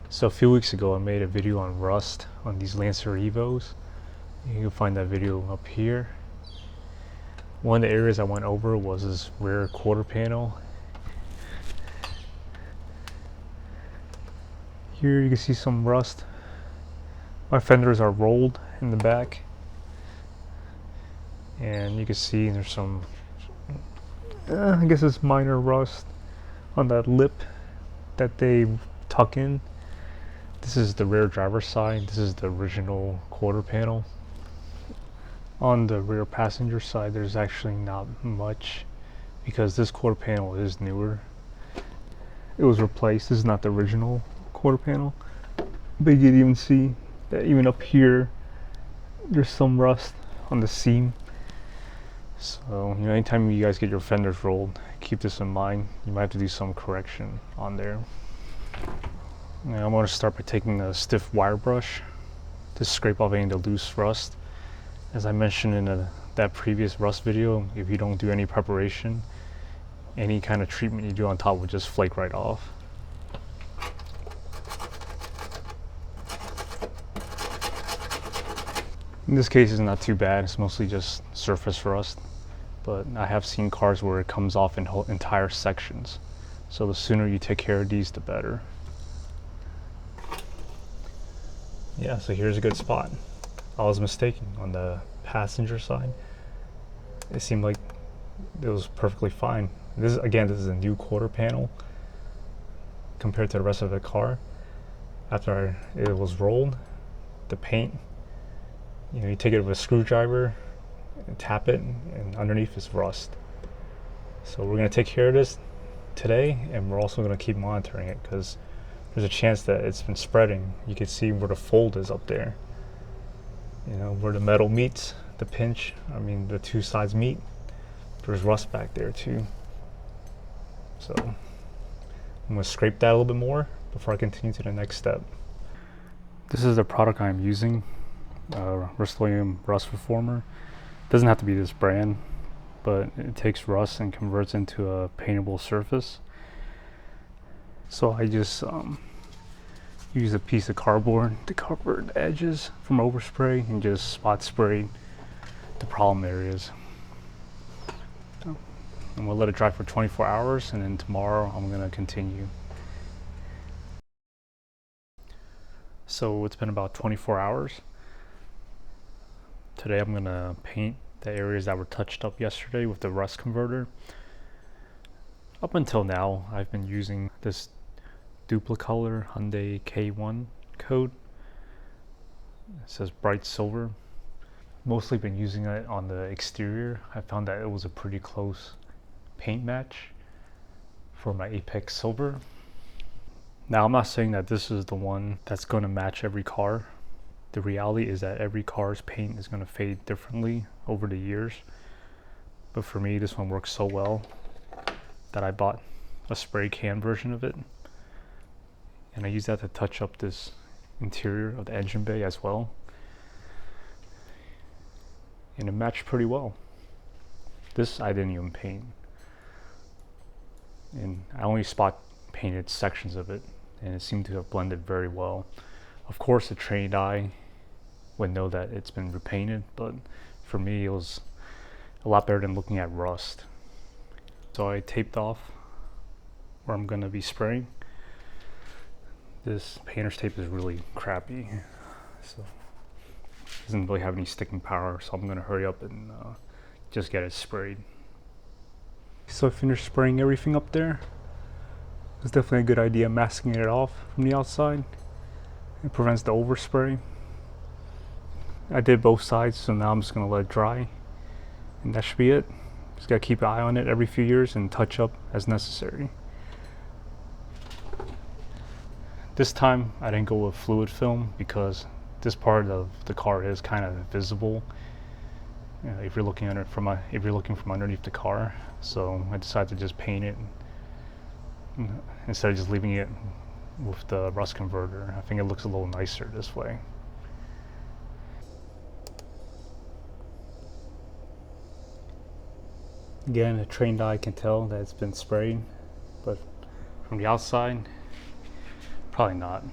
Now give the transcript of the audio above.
So a few weeks ago I made a video on rust on these Lancer Evos. You can find that video up here. One of the areas I went over was this rear quarter panel. Here you can see some rust. My fenders are rolled in the back. And you can see there's some, I guess it's minor rust on that lip that they tuck in. This is the rear driver's side. This is the original quarter panel. On the rear passenger side, there's actually not much because this quarter panel is newer. It was replaced. This is not the original quarter panel. But you can even see that even up here, there's some rust on the seam. So, anytime you guys get your fenders rolled, keep this in mind. You might have to do some correction on there. Now I'm going to start by taking a stiff wire brush to scrape off any of the loose rust. As I mentioned in that previous rust video, if you don't do any preparation, any kind of treatment you do on top will just flake right off. In this case, it's not too bad. It's mostly just surface rust. But I have seen cars where it comes off in entire sections. So the sooner you take care of these, the better. Yeah, so here's a good spot. I was mistaken. On the passenger side, it seemed like it was perfectly fine. This is a new quarter panel compared to the rest of the car. After it was rolled, the paint, you take it with a screwdriver and tap it, and underneath is rust. So we're going to take care of this today, and we're also going to keep monitoring it because there's a chance that it's been spreading. You can see where the fold is up there. Where the metal meets the pinch, the two sides meet, there's rust back there too. So I'm going to scrape that a little bit more before I continue to the next step. This is the product I'm using, Rust-Oleum Rust Reformer. It doesn't have to be this brand, but it takes rust and converts into a paintable surface. So I just use a piece of cardboard to cover the edges from overspray and just spot spray the problem areas. And we'll let it dry for 24 hours, and then tomorrow I'm going to continue. So it's been about 24 hours. Today I'm going to paint the areas that were touched up yesterday with the rust converter. Up until now, I've been using this Duplicolor Hyundai K1 coat. It says bright silver. Mostly been using it on the exterior. I found that it was a pretty close paint match for my Apex Silver. Now I'm not saying that this is the one that's going to match every car. The reality is that every car's paint is going to fade differently over the years. But for me, this one works so well that I bought a spray can version of it. And I use that to touch up this interior of the engine bay as well. And it matched pretty well. This I didn't even paint. And I only spot painted sections of it, and it seemed to have blended very well. Of course, a trained eye would know that it's been repainted, but for me it was a lot better than looking at rust. So I taped off where I'm going to be spraying. This painter's tape is really crappy, so it doesn't really have any sticking power, so I'm going to hurry up and just get it sprayed. So I finished spraying everything up there. It's definitely a good idea masking it off from the outside. It prevents the overspray. I did both sides, so now I'm just going to let it dry, and that should be it. Just got to keep an eye on it every few years and touch up as necessary. This time I didn't go with fluid film because this part of the car is kind of visible if you're looking from underneath the car. So I decided to just paint it instead of just leaving it with the rust converter. I think it looks a little nicer this way. Again, a trained eye can tell that it's been sprayed, but from the outside, probably not.